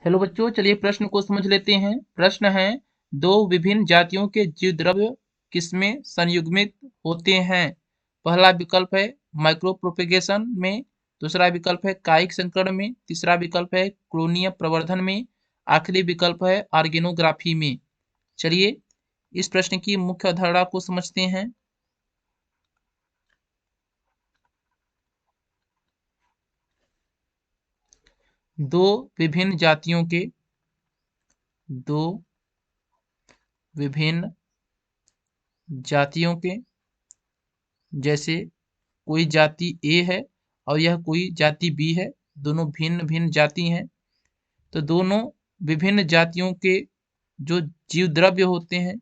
Hello बच्चों, चलिए प्रश्न को समझ लेते हैं। प्रश्न है, दो विभिन्न जातियों के जीवद्रव्य किसमें संयुग्मित होते हैं? पहला विकल्प है माइक्रो प्रोपेगेशन में, दूसरा विकल्प है कायिक संकरण में, तीसरा विकल्प है क्लोनीय प्रवर्धन में, आखिरी विकल्प है ऑर्गेनोग्राफी में। चलिए इस प्रश्न की मुख्य अवधारणा को समझते हैं। दो विभिन्न जातियों के दो विभिन्न जातियों के, जैसे कोई जाति ए है और यह कोई जाति बी है, दोनों भिन्न भिन्न जाति हैं। तो दोनों विभिन्न जातियों के जो जीव द्रव्य होते हैं,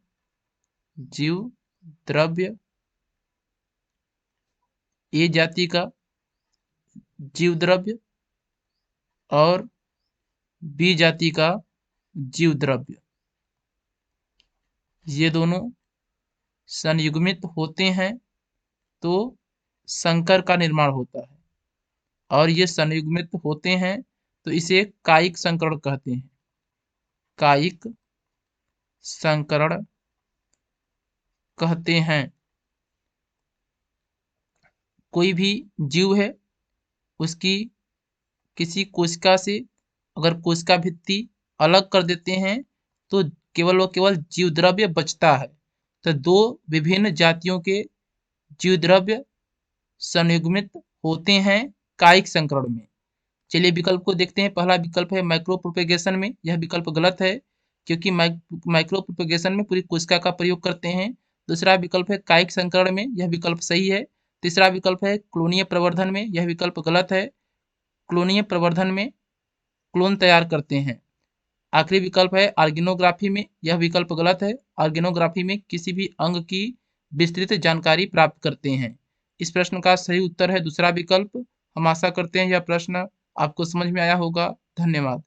जीव द्रव्य, ए जाति का जीव द्रव्य और बी जाति का जीव द्रव्य, ये दोनों संयुग्मित होते हैं तो संकर का निर्माण होता है, और ये संयुग्मित होते हैं तो इसे कायिक संकरण कहते हैं। कायिक संकरण कहते हैं। कोई भी जीव है, उसकी किसी कोशिका से अगर कोशिका भित्ति अलग कर देते हैं तो केवल और केवल जीव द्रव्य बचता है। तो दो विभिन्न जातियों के जीव द्रव्य संयुग्मित होते हैं कायिक संकरण में। चलिए विकल्प को देखते हैं। पहला विकल्प है माइक्रो प्रोपेगेशन में, यह विकल्प गलत है क्योंकि माइक्रो प्रोपेगेशन में पूरी कोशिका का प्रयोग करते हैं। दूसरा विकल्प है कायिक संकरण में, यह विकल्प सही है। तीसरा विकल्प है क्लोनीय प्रवर्धन में, यह विकल्प गलत है। क्लोनीय प्रवर्धन में क्लोन तैयार करते हैं। आखिरी विकल्प है ऑर्गेनोग्राफी में, यह विकल्प गलत है। ऑर्गेनोग्राफी में किसी भी अंग की विस्तृत जानकारी प्राप्त करते हैं। इस प्रश्न का सही उत्तर है दूसरा विकल्प। हम आशा करते हैं यह प्रश्न आपको समझ में आया होगा। धन्यवाद।